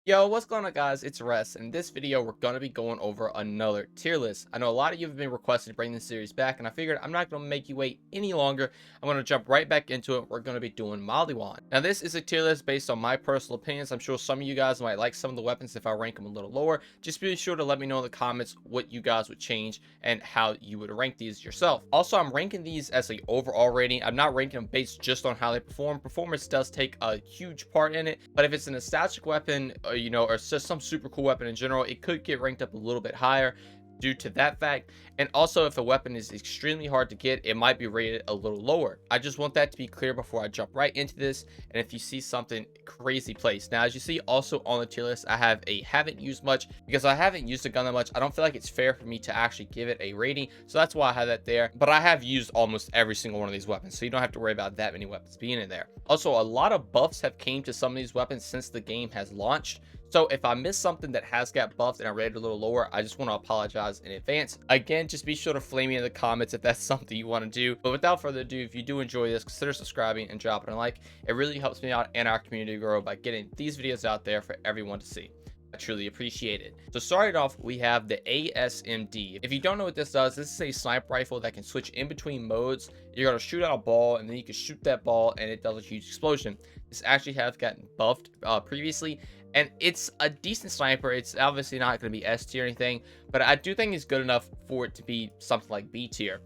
Yo, what's going on, guys? It's Rest. In this video, we're going to be going over another tier list. I know a lot of you have been requesting to bring this series back, and I figured I'm not going to make you wait any longer. I'm going to jump right back into it. We're going to be doing Maliwan. Now, this is a tier list based on my personal opinions. I'm sure some of you guys might like some of the weapons if I rank them a little lower. Just be sure to let me know in the comments what you guys would change and how you would rank these yourself. Also, I'm ranking these as an overall rating. I'm not ranking them based just on how they perform. Performance does take a huge part in it, but if it's a nostalgic weapon, or just some super cool weapon in general, it could get ranked up a little bit higher due to that fact. And also, if a weapon is extremely hard to get, it might be rated a little lower. I just want that to be clear before I jump right into this. And if you see something crazy placed, now as you see also on the tier list, I have a haven't used much because I haven't used the gun that much. I don't feel like it's fair for me to actually give it a rating, so that's why I have that there. But I have used almost every single one of these weapons, so you don't have to worry about that many weapons being in there. Also, a lot of buffs have came to some of these weapons since the game has launched. So if I missed something that has got buffed and I rated a little lower, I just want to apologize in advance. Again, just be sure to flame me in the comments if that's something you want to do. But without further ado, if you do enjoy this, consider subscribing and dropping a like. It really helps me out and our community grow by getting these videos out there for everyone to see. I truly appreciate it. So starting off, we have the ASMD. If you don't know what this does, this is a sniper rifle that can switch in between modes. You're going to shoot out a ball, and then you can shoot that ball, and it does a huge explosion. This actually has gotten buffed previously, and it's a decent sniper. It's obviously not going to be S tier or anything, but I do think it's good enough for it to be something like B tier.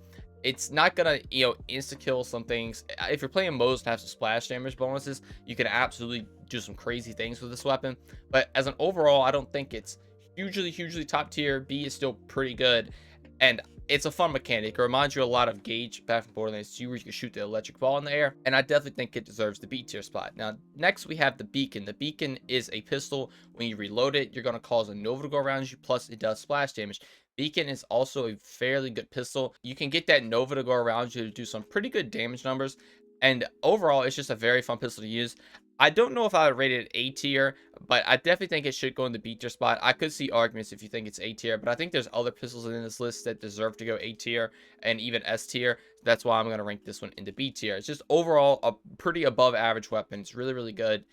It's not gonna, insta kill some things. If you're playing modes that have some splash damage bonuses, you can absolutely do some crazy things with this weapon. But as an overall, I don't think it's hugely top tier. B is still pretty good, and it's a fun mechanic. It reminds you a lot of Gauge back from Borderlands 2, where you can shoot the electric ball in the air, and I definitely think it deserves the B tier spot. Now, next we have the Beacon. The Beacon is a pistol. When you reload it, you're going to cause a Nova to go around you, plus it does splash damage. Beacon is also a fairly good pistol. You can get that Nova to go around you to do some pretty good damage numbers, and overall, it's just a very fun pistol to use. I don't know if I would rate it A tier, but I definitely think it should go in the B tier spot. I could see arguments if you think it's A tier, but I think there's other pistols in this list that deserve to go A tier and even S tier. That's why I'm going to rank this one into B tier. It's just overall a pretty above average weapon. It's really good.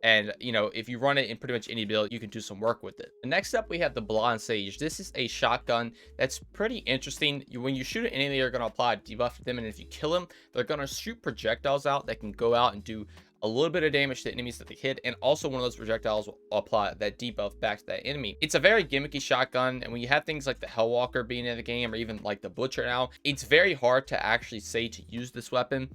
And, if you run it in pretty much any build, you can do some work with it. Next up, we have the Blonde Sage. This is a shotgun that's pretty interesting. When you shoot an enemy, you're going to apply a debuff to them. And if you kill them, they're going to shoot projectiles out that can go out and do a little bit of damage to enemies that they hit. And also one of those projectiles will apply that debuff back to that enemy. It's a very gimmicky shotgun. And when you have things like the Hellwalker being in the game, or even like the Butcher now, it's very hard to actually say to use this weapon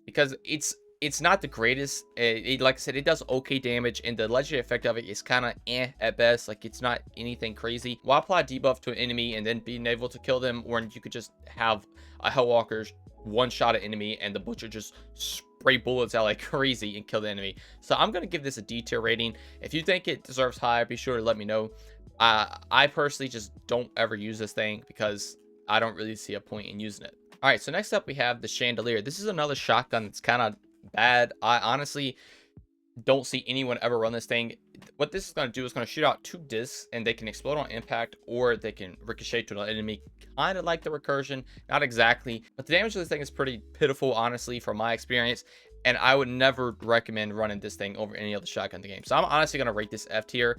because it's not the greatest. Like I said, it does okay damage, and the legendary effect of it is kind of at best. Like, it's not anything crazy. Why apply debuff to an enemy and then being able to kill them, when you could just have a Hellwalker one shot at enemy and the Butcher just spray bullets out like crazy and kill the enemy. So I'm gonna give this a D tier rating. If you think it deserves higher, be sure to let me know. I personally just don't ever use this thing because I don't really see a point in using it. All right, so next up we have the Chandelier. This is another shotgun that's kind of bad. I honestly don't see anyone ever run this thing. What this is going to do is going to shoot out 2 discs, and they can explode on impact, or they can ricochet to an enemy, kind of like the Recursion. Not exactly, but the damage of this thing is pretty pitiful, honestly, from my experience, and I would never recommend running this thing over any other shotgun in the game. So I'm honestly going to rate this F tier.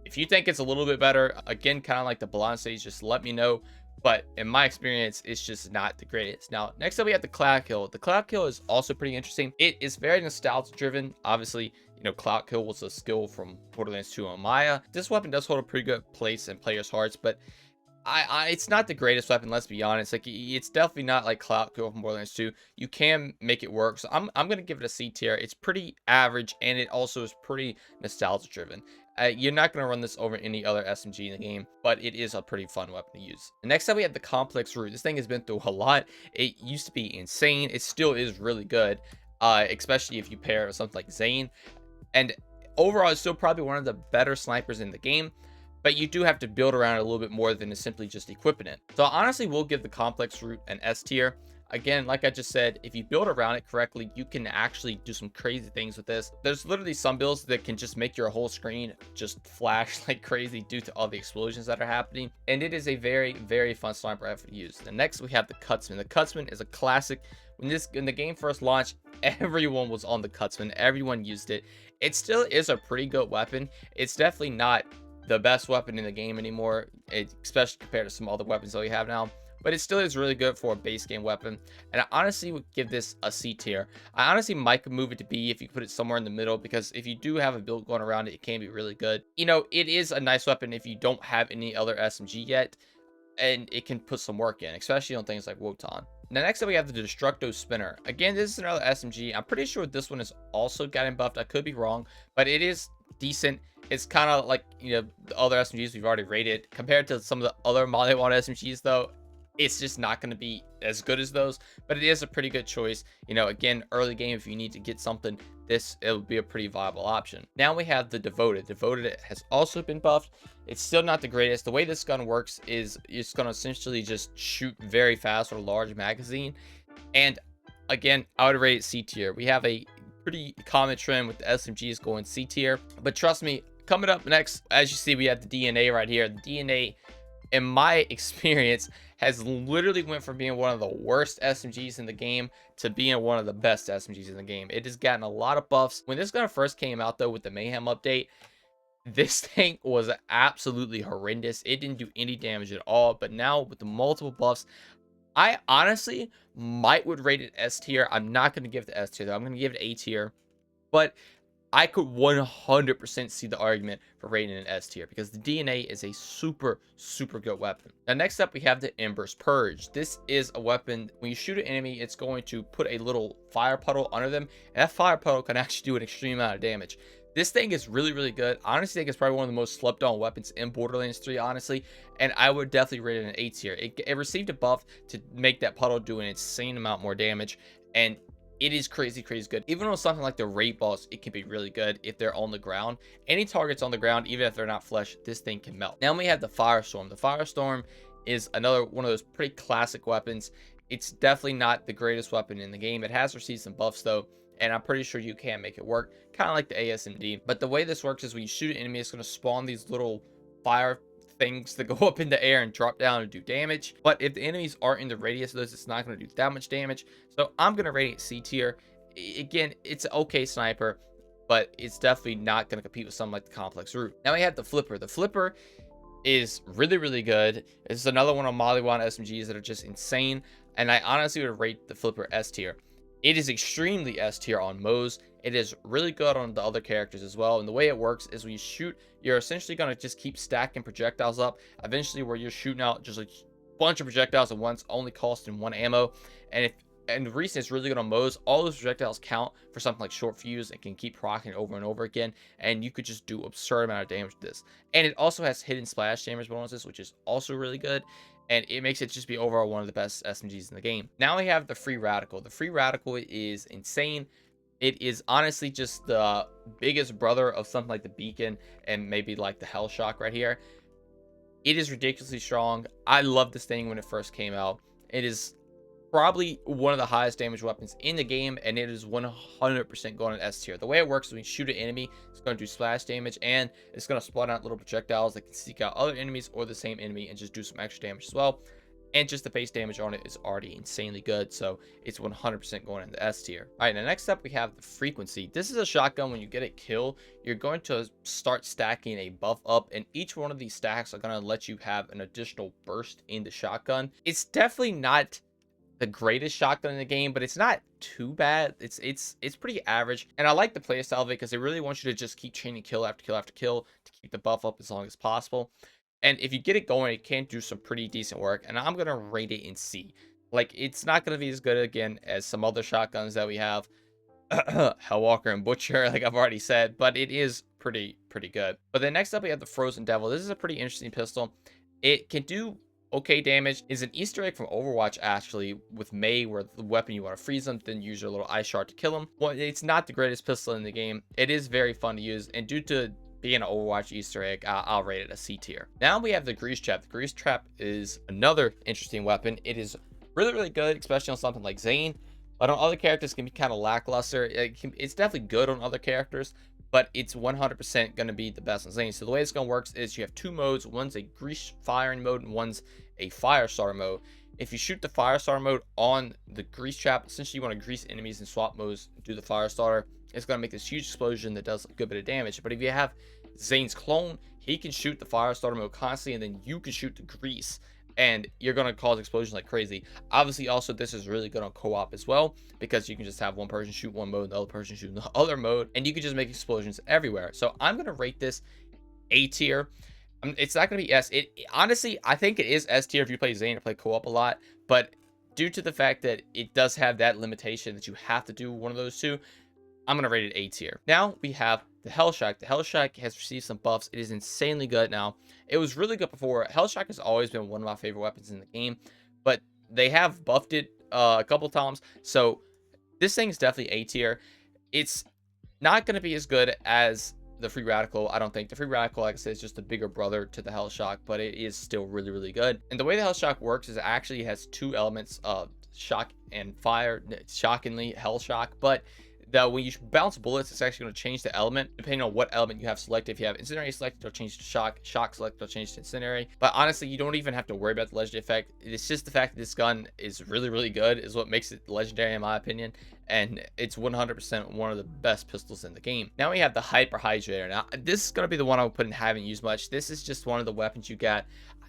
If you think it's a little bit better, again, kind of like the Blonde Sage, just let me know. But in my experience, it's just not the greatest. Now, next up, we have the Clad Kill. The Clad Kill is also pretty interesting. It is very nostalgia driven. Obviously, Clad Kill was a skill from Borderlands 2 on Maya. This weapon does hold a pretty good place in players' hearts, but it's not the greatest weapon, let's be honest. Like, it's definitely not like Clad Kill from Borderlands 2. You can make it work. So I'm going to give it a C tier. It's pretty average, and it also is pretty nostalgia driven. You're not going to run this over any other SMG in the game, but it is a pretty fun weapon to use. And next up, we have the Complex Root. This thing has been through a lot. It used to be insane. It still is really good, especially if you pair it with something like Zane. And overall, it's still probably one of the better snipers in the game, but you do have to build around it a little bit more than simply just equipping it. So honestly, we'll give the Complex Root an S tier. Again, like I just said, if you build around it correctly, you can actually do some crazy things with this. There's literally some builds that can just make your whole screen just flash like crazy due to all the explosions that are happening. And it is a very, very fun sniper rifle to use. And next we have the Cutsman. The Cutsman is a classic. When the game first launched, everyone was on the Cutsman. Everyone used it. It still is a pretty good weapon. It's definitely not the best weapon in the game anymore, especially compared to some other weapons that we have now. But it still is really good for a base game weapon. And I honestly would give this a C tier. I honestly might move it to B if you put it somewhere in the middle, because if you do have a build going around it, it can be really good. You know, it is a nice weapon if you don't have any other SMG yet, and it can put some work in, especially on things like Wotan. Now, next up, we have the Destructo Spinner. Again, this is another SMG. I'm pretty sure this one is also gotten buffed. I could be wrong, but it is decent. It's kind of like, you know, the other SMGs we've already rated. Compared to some of the other Maliwan SMGs, though, it's just not going to be as good as those, but it is a pretty good choice. You know, again, early game, if you need to get something, it would be a pretty viable option. Now we have the Devoted. Devoted has also been buffed. It's still not the greatest. The way this gun works is it's going to essentially just shoot very fast with a large magazine. And again, I would rate it C tier. We have a pretty common trend with the SMGs going C tier, but trust me, coming up next, as you see, we have the DNA right here. The DNA, in my experience, has literally went from being one of the worst SMGs in the game to being one of the best SMGs in the game. It has gotten a lot of buffs. When this gun first came out, though, with the Mayhem update, this thing was absolutely horrendous. It didn't do any damage at all. But now with the multiple buffs, I honestly would rate it S tier. I'm not going to give it the S tier, though. I'm going to give it A tier. But I could 100% see the argument for rating an S tier, because the DNA is a super, super good weapon. Now, next up, we have the Ember's Purge. This is a weapon, when you shoot an enemy, it's going to put a little fire puddle under them, and that fire puddle can actually do an extreme amount of damage. This thing is really, really good. I honestly think it's probably one of the most slept on weapons in Borderlands 3, honestly, and I would definitely rate it an A tier. It received a buff to make that puddle do an insane amount more damage, and it is crazy, crazy good. Even on something like the raid boss, it can be really good if they're on the ground. Any targets on the ground, even if they're not flesh, this thing can melt. Now we have the Firestorm. The Firestorm is another one of those pretty classic weapons. It's definitely not the greatest weapon in the game. It has received some buffs, though, and I'm pretty sure you can make it work, kind of like the ASMD. But the way this works is when you shoot an enemy, it's going to spawn these little fire things that go up in the air and drop down and do damage. But if the enemies aren't in the radius of those, it's not going to do that much damage. So I'm going to rate it C tier. Again, it's an okay sniper, but it's definitely not going to compete with something like the Complex Root. Now we have the Flipper. The Flipper is really, really good. It's another one of Maliwan SMGs that are just insane, and I honestly would rate the Flipper S tier. It is extremely S tier on Moze. It is really good on the other characters as well. And the way it works is when you shoot, you're essentially going to just keep stacking projectiles up. Eventually, where you're shooting out just a bunch of projectiles at once, only costing 1 ammo. And the reason it's really good on Moze, all those projectiles count for something like short fuse and can keep proccing over and over again. And you could just do absurd amount of damage with this. And it also has hidden splash damage bonuses, which is also really good. And it makes it just be overall one of the best SMGs in the game. Now we have the Free Radical. The Free Radical is insane. It is honestly just the biggest brother of something like the Beacon and maybe like the Hell Shock right here. It is ridiculously strong. I loved this thing when it first came out. It is probably one of the highest damage weapons in the game, and it is 100% going in S tier. The way it works is when you shoot an enemy, it's going to do splash damage, and it's going to spawn out little projectiles that can seek out other enemies or the same enemy and just do some extra damage as well. And just the base damage on it is already insanely good, so it's 100% going in the S tier. All right, now next up we have the Frequency. This is a shotgun. When you get a kill, you're going to start stacking a buff up, and each one of these stacks are going to let you have an additional burst in the shotgun. It's definitely not the greatest shotgun in the game, but it's not too bad. It's pretty average, and I like the playstyle of it because it really wants you to just keep chaining kill after kill after kill to keep the buff up as long as possible. And if you get it going, it can do some pretty decent work, and I'm gonna rate it in C. Like, it's not gonna be as good again as some other shotguns that we have, Hellwalker and Butcher, like I've already said, but it is pretty good. But then next up we have the Frozen Devil. This is a pretty interesting pistol. It can do okay damage. Is an Easter egg from Overwatch, actually, with May, where the weapon you want to freeze them, then use your little ice shard to kill them. Well, it's not the greatest pistol in the game. It is very fun to use, and due to being an Overwatch Easter egg, I'll rate it a C tier. Now we have the Grease Trap. The Grease Trap is another interesting weapon. It is really, really good, especially on something like Zane. But on other characters, can be kind of lackluster. It's definitely good on other characters, but it's 100% going to be the best on Zane. So the way it's going to work is you have two modes. One's a grease firing mode and one's a fire starter mode. If you shoot the fire starter mode on the grease trap, essentially you want to grease enemies in swap modes, do the fire starter. It's going to make this huge explosion that does a good bit of damage. But if you have Zane's clone, he can shoot the fire starter mode constantly, and then you can shoot the grease, and you're going to cause explosions like crazy. Obviously, also, this is really good on co-op as well, because you can just have one person shoot one mode, the other person shoot the other mode, and you can just make explosions everywhere. So I'm going to rate this A tier. It's not going to be S. Honestly, I think it is S tier if you play Zane or play co-op a lot, but due to the fact that it does have that limitation that you have to do one of those two, I'm going to rate it A tier. Now we have the Hellshock. The Hellshock has received some buffs. It is insanely good now. It was really good before. Hellshock has always been one of my favorite weapons in the game, but they have buffed it a couple times. So this thing is definitely A tier. It's not going to be as good as the Free Radical. I don't think. The Free Radical, like I said, is just a bigger brother to the Hellshock, but it is still really, really good. And the way the Hellshock works is it actually has two elements of shock and fire. Shockingly, Hellshock, but that when you bounce bullets, it's actually going to change the element depending on what element you have selected. If you have Incendiary selected, it'll change to Shock. Shock selected, it'll change to Incendiary. But honestly, you don't even have to worry about the legendary effect. It's just the fact that this gun is really, really good is what makes it legendary in my opinion. And it's 100% one of the best pistols in the game. Now we have the Hydrator. Now, this is going to be the one I would put in haven't used much. This is just one of the weapons you got.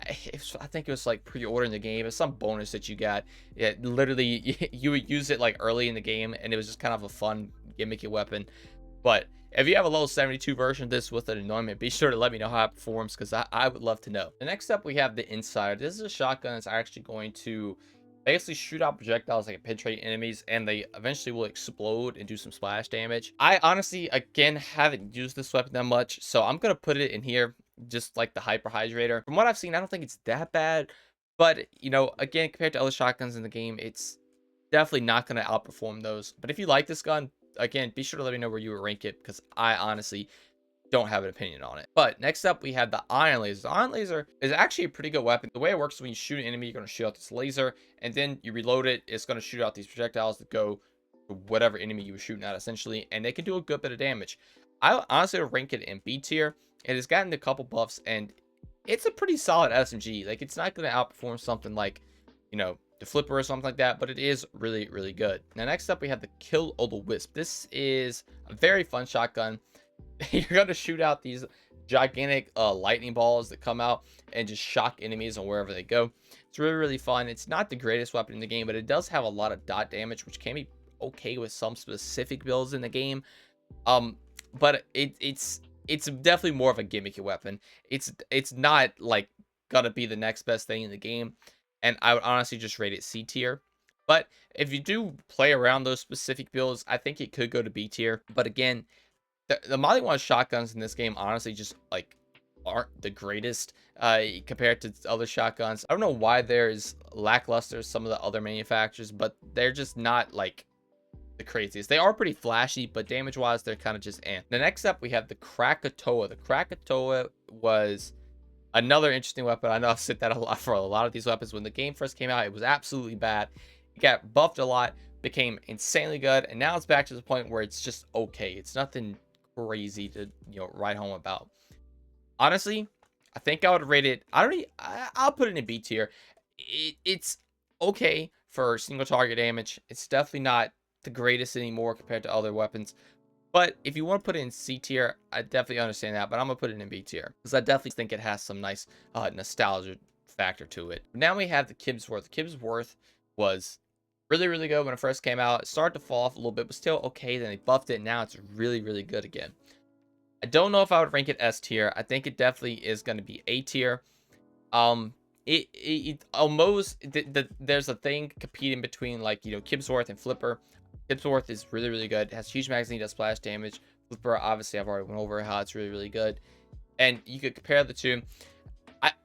I think it was like pre-ordering the game. It's some bonus that you got. It literally, you would use it like early in the game, and it was just kind of a fun gimmicky weapon. But if you have a level 72 version of this with an anointment, be sure to let me know how it performs, because I would love to know. The next up, we have the Insider. This is a shotgun that's actually going to basically shoot out projectiles that can penetrate enemies, and they eventually will explode and do some splash damage. I honestly, again, haven't used this weapon that much, so I'm going to put it in here just like the Hydrator. From what I've seen, I don't think it's that bad, but, you know, again, compared to other shotguns in the game, it's definitely not going to outperform those. But if you like this gun, again, be sure to let me know where you would rank it, because I honestly don't have an opinion on it. But next up, we have the Iron Laser. The Iron Laser is actually a pretty good weapon. The way it works is when you shoot an enemy, you're going to shoot out this laser, and then you reload it. It's going to shoot out these projectiles that go to whatever enemy you were shooting at, essentially, and they can do a good bit of damage. I honestly would rank it in B tier. It has gotten a couple buffs, and it's a pretty solid SMG. Like, it's not going to outperform something like, you know, the Flipper or something like that, but it is really, really good. Now, next up, we have the Kill the Wisp. This is a very fun shotgun. You're going to shoot out these gigantic lightning balls that come out and just shock enemies on wherever they go. It's really, really fun. It's not the greatest weapon in the game, but it does have a lot of dot damage, which can be okay with some specific builds in the game. But it's definitely more of a gimmicky weapon. It's not like gonna be the next best thing in the game, and I would honestly just rate it C tier. But if you do play around those specific builds, I think it could go to B tier. But again, the Maliwan shotguns in this game honestly just like aren't the greatest compared to other shotguns. I don't know why there's lackluster some of the other manufacturers, but they're just not like the craziest. They are pretty flashy, but damage wise they're kind of just The next up, we have the Krakatoa. The Krakatoa was another interesting weapon. I know I've said that a lot for a lot of these weapons. When the game first came out, it was absolutely bad. It got buffed a lot, became insanely good, and now it's back to the point where it's just okay. It's nothing crazy to, you know, write home about. Honestly, I think I would rate it. I'll put it in B tier. It's okay for single target damage. It's definitely not the greatest anymore compared to other weapons. But if you want to put it in C tier, I definitely understand that. But I'm gonna put it in B tier because I definitely think it has some nice nostalgia factor to it. Now we have the Kibsworth. The Kibsworth was really, really good when it first came out. It started to fall off a little bit, but still okay. Then they buffed it. Now it's really, really good again. I don't know if I would rank it S tier. I think it definitely is going to be A tier. It almost there's a thing competing between, like, you know, Kibsworth and Flipper. Kibsworth is really, really good. It has huge magazine, does splash damage. Flipper, obviously, I've already went over how it's really, really good. And you could compare the two.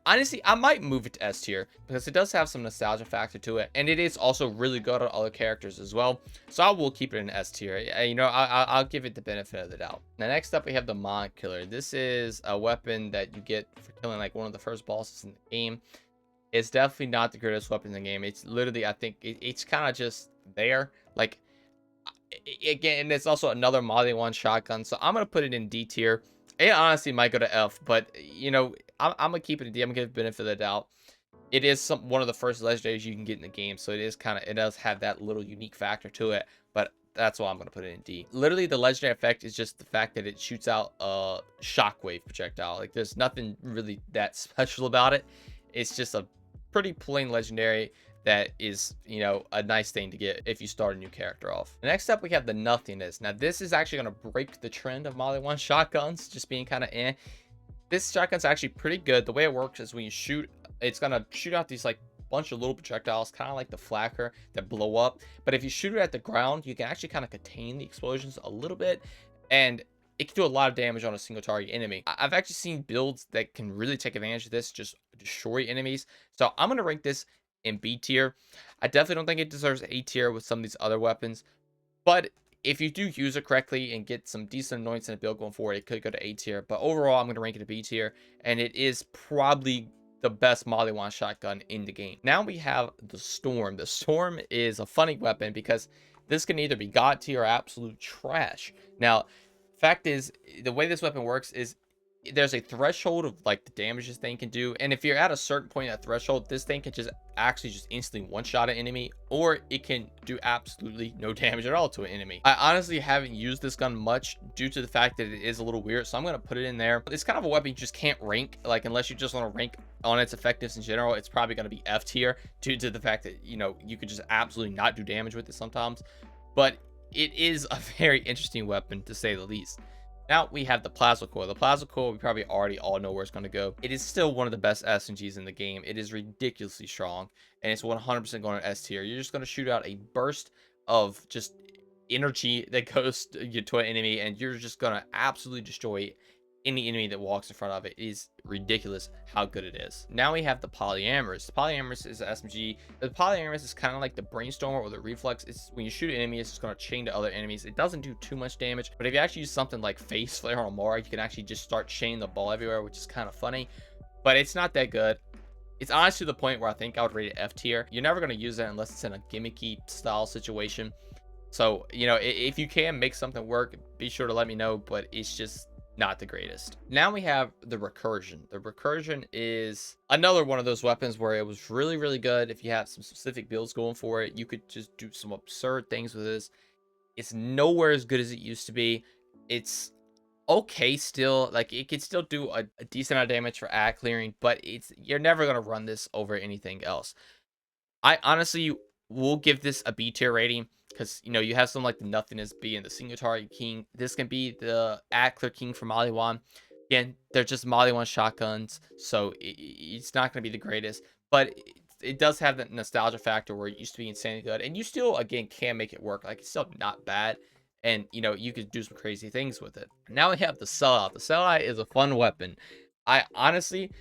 Honestly, I might move it to S tier because it does have some nostalgia factor to it, and it is also really good on other characters as well. So I will keep it in S tier. You know, I'll give it the benefit of the doubt. Now, next up, we have the Monokiller. This is a weapon that you get for killing like one of the first bosses in the game. It's definitely not the greatest weapon in the game. It's literally, I think, it's kind of just there. Like, again, it's also another Maliwan shotgun, so I'm gonna put it in D tier. It honestly might go to F, but you know, I'm gonna keep it in D. I'm gonna give it benefit of the doubt. It is one of the first legendaries you can get in the game, so it does have that little unique factor to it. But that's why I'm gonna put it in D. Literally, the legendary effect is just the fact that it shoots out a shockwave projectile. Like, there's nothing really that special about it. It's just a pretty plain legendary that is, you know, a nice thing to get if you start a new character off. Next up, we have the Nothingness. Now, this is actually going to break the trend of Maliwan shotguns, just being kind of eh. This shotgun's actually pretty good. The way it works is when you shoot, it's going to shoot out these, like, bunch of little projectiles, kind of like the flacker that blow up. But if you shoot it at the ground, you can actually kind of contain the explosions a little bit, and it can do a lot of damage on a single target enemy. I've actually seen builds that can really take advantage of this, just destroy enemies. So I'm going to rank this in B tier. I definitely don't think it deserves A tier with some of these other weapons, but if you do use it correctly and get some decent annoyance in a build going forward, it could go to A tier. But overall, I'm going to rank it a B tier, and it is probably the best Maliwan shotgun in the game. Now we have the Storm. The Storm is a funny weapon because this can either be God tier or absolute trash. Now, fact is, the way this weapon works is there's a threshold of like the damage this thing can do, and if you're at a certain point at threshold, this thing can just actually just instantly one-shot an enemy, or it can do absolutely no damage at all to an enemy. I honestly haven't used this gun much due to the fact that it is a little weird, so I'm going to put it in there. It's kind of a weapon you just can't rank, like, unless you just want to rank on its effectiveness in general. It's probably going to be F tier due to the fact that, you know, you could just absolutely not do damage with it sometimes, but it is a very interesting weapon to say the least. Now we have the Plasma Coil. The Plasma Coil, we probably already all know where it's going to go. It is still one of the best SMGs in the game. It is ridiculously strong, and it's 100% going to S tier. You're just going to shoot out a burst of just energy that goes to an enemy, and you're just going to absolutely destroy any enemy that walks in front of it. It is ridiculous how good it is. Now we have the Polyamorous. The Polyamorous is an SMG. The Polyamorous is kind of like the Brainstormer or the Reflex. It's when you shoot an enemy, it's just going to chain to other enemies. It doesn't do too much damage, but if you actually use something like Face Flare or Mora, you can actually just start chaining the ball everywhere, which is kind of funny, but it's not that good. It's honestly to the point where I think I would rate it F tier. You're never going to use it unless it's in a gimmicky style situation. So, you know, if you can make something work, be sure to let me know, but it's just not the greatest. Now we have the Recursion. The Recursion is another one of those weapons where it was really, really good. If you have some specific builds going for it, you could just do some absurd things with this. It's nowhere as good as it used to be. It's okay still. Like, it can still do a decent amount of damage for ad clearing, but you're never going to run this over anything else. I honestly will give this a B tier rating because, you know, you have something like the Nothingness being the single target king. This can be the ad clear king for Maliwan. Again, they're just Maliwan shotguns, so it's not going to be the greatest, but it does have that nostalgia factor where it used to be insanely good, and you still, again, can make it work. Like, it's still not bad, and, you know, you could do some crazy things with it. Now we have the Sellout. The Sellout is a fun weapon. I honestly,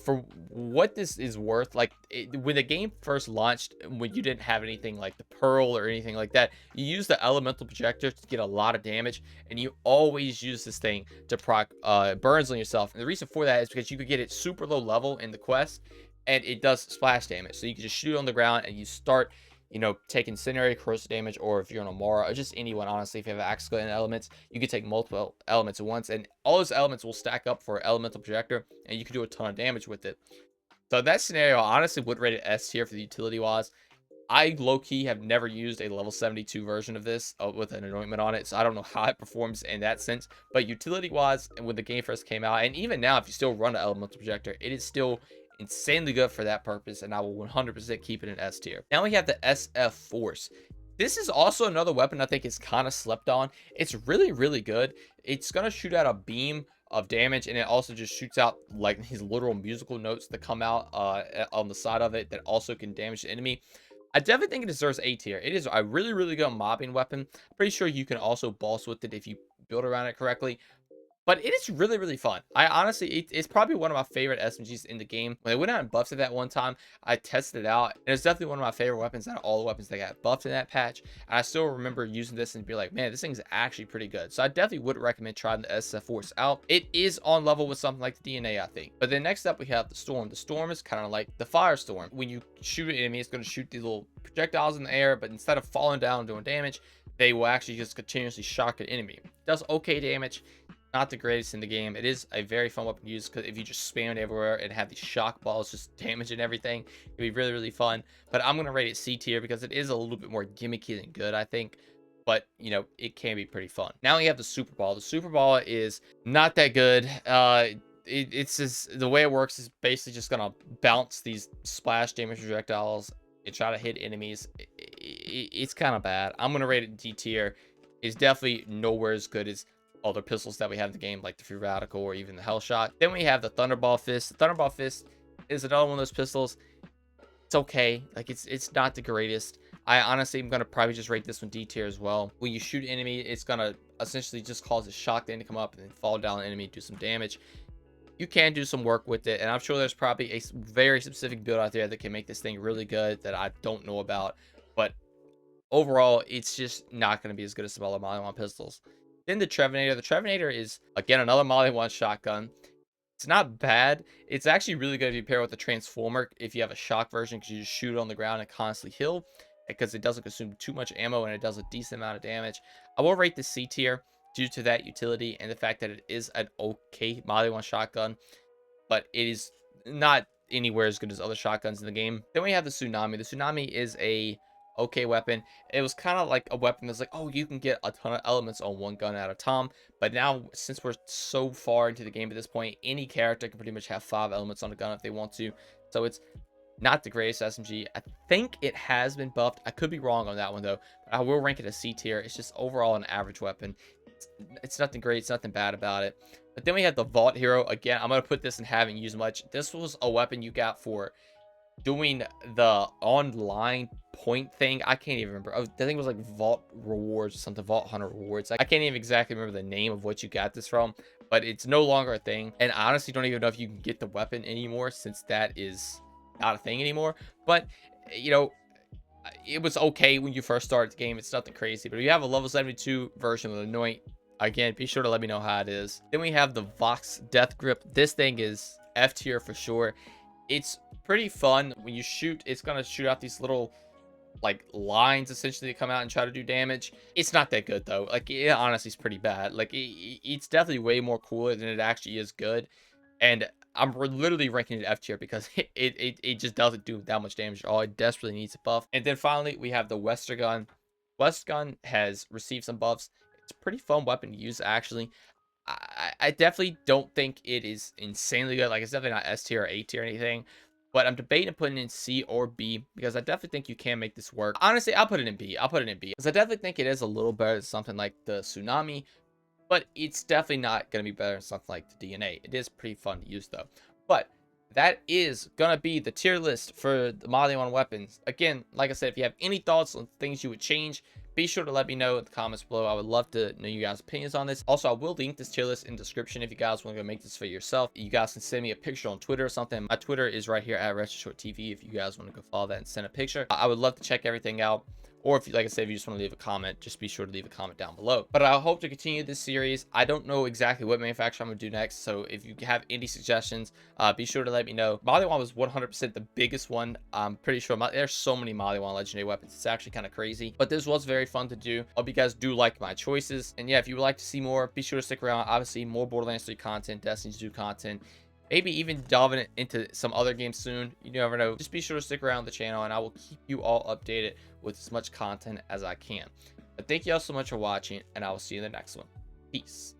for what this is worth, like, when the game first launched, when you didn't have anything like the Pearl or anything like that, you use the elemental projector to get a lot of damage, and you always use this thing to proc burns on yourself. And the reason for that is because you could get it super low level in the quest, and it does splash damage. So you can just shoot it on the ground, and you start, you know, taking incendiary, corrosive damage, or if you're on a Mora, or just anyone, honestly, if you have access to elements, you can take multiple elements at once, and all those elements will stack up for elemental projector, and you can do a ton of damage with it. So that scenario, I honestly would rate it S tier for the utility wise. I low-key have never used a level 72 version of this with an anointment on it, so I don't know how it performs in that sense, but utility-wise, and when the game first came out, and even now, if you still run an elemental projector, it is still insanely good for that purpose, and I will 100% keep it in S tier. Now we have the SF Force. This is also another weapon I think is kind of slept on. It's really, really good. It's going to shoot out a beam of damage, and it also just shoots out like these literal musical notes that come out on the side of it that also can damage the enemy. I definitely think it deserves A tier. It is a really, really good mobbing weapon. I'm pretty sure you can also boss with it if you build around it correctly. But it is really, really fun. I honestly, it's probably one of my favorite SMGs in the game. When they went out and buffed it that one time, I tested it out, and it's definitely one of my favorite weapons out of all the weapons that got buffed in that patch. And I still remember using this and be like, man, this thing's actually pretty good. So I definitely would recommend trying the SF Force out. It is on level with something like the DNA, I think. But then next up, we have the Storm. The Storm is kind of like the Firestorm. When you shoot an enemy, it's going to shoot these little projectiles in the air, but instead of falling down and doing damage, they will actually just continuously shock an enemy. It does okay damage. Not the greatest in the game. It is a very fun weapon to use because if you just spam it everywhere and have these shock balls just damaging everything, it'd be really, really fun. But I'm going to rate it C tier because it is a little bit more gimmicky than good, I think. But, you know, it can be pretty fun. Now we have the Super Ball. The Super Ball is not that good. It's just, the way it works is basically just going to bounce these splash damage projectiles and try to hit enemies. It's kind of bad. I'm going to rate it D tier. It's definitely nowhere as good as other pistols that we have in the game, like the Free Radical or even the Hellshot. Then we have the Thunderball Fist. The Thunderball Fist is another one of those pistols. It's okay. Like, it's not the greatest. I honestly am going to probably just rate this one D tier as well. When you shoot an enemy, it's going to essentially just cause a shock thing to come up and then fall down an enemy, do some damage. You can do some work with it, and I'm sure there's probably a very specific build out there that can make this thing really good that I don't know about. But overall, it's just not going to be as good as some other Maliwan pistols. Then the Trevinator. The Trevinator is, again, another Maliwan shotgun. It's not bad. It's actually really good if you pair it with the Transformer if you have a shock version, because you just shoot it on the ground and constantly heal, because it doesn't consume too much ammo and it does a decent amount of damage. I will rate the C tier due to that utility and the fact that it is an okay Maliwan shotgun, but it is not anywhere as good as other shotguns in the game. Then we have the Tsunami. The Tsunami is a okay weapon. It was kind of like a weapon that's like, oh, you can get a ton of elements on one gun at a time. But now, since we're so far into the game at this point, any character can pretty much have 5 elements on a gun if they want to. So it's not the greatest SMG. I think it has been buffed. I could be wrong on that one though. But I will rank it a C tier. It's just overall an average weapon. It's nothing great. It's nothing bad about it. But then we have the Vault Hero. Again, I'm going to put this in haven't used much. This was a weapon you got for doing the online point thing. I can't even remember. I think it was like Vault Rewards or something, Vault Hunter Rewards. I can't even exactly remember the name of what you got this from, but it's no longer a thing. And I honestly don't even know if you can get the weapon anymore, since that is not a thing anymore. But, you know, it was okay when you first started the game. It's nothing crazy. But if you have a level 72 version of the Anoint, again, be sure to let me know how it is. Then we have the Vox Death Grip. This thing is F tier for sure. It's pretty fun. When you shoot, it's going to shoot out these little like lines essentially to come out and try to do damage. It's not that good though. Like, it honestly is pretty bad. Like, it's definitely way more cooler than it actually is good. And I'm literally ranking it F tier because it just doesn't do that much damage at all. It desperately needs a buff. And then finally, we have the Wester Gun. Wester Gun has received some buffs. It's a pretty fun weapon to use, actually. I definitely don't think it is insanely good. Like, it's definitely not S tier or A tier or anything. But I'm debating putting it in C or B because I definitely think you can make this work. Honestly, I'll put it in B. I'll put it in B because I definitely think it is a little better than something like the Tsunami. But it's definitely not going to be better than something like the DNA. It is pretty fun to use, though. But that is going to be the tier list for the Maliwan weapons. Again, like I said, if you have any thoughts on things you would change, be sure to let me know in the comments below. I would love to know you guys' opinions on this. Also, I will link this tier list in the description if you guys want to go make this for yourself. You guys can send me a picture on Twitter or something. My Twitter is right here at RetroShortTV if you guys want to go follow that and send a picture. I would love to check everything out. Or if you, like I said, if you just want to leave a comment, just be sure to leave a comment down below. But I hope to continue this series. I don't know exactly what manufacturer I'm going to do next. So if you have any suggestions, be sure to let me know. Maliwan was 100% the biggest one. I'm pretty sure there's so many Maliwan legendary weapons. It's actually kind of crazy. But this was very fun to do. Hope you guys do like my choices. And yeah, if you would like to see more, be sure to stick around. Obviously, more Borderlands 3 content, Destiny 2 content. Maybe even delving into some other games soon. You never know. Just be sure to stick around the channel and I will keep you all updated with as much content as I can. But thank you all so much for watching and I will see you in the next one. Peace.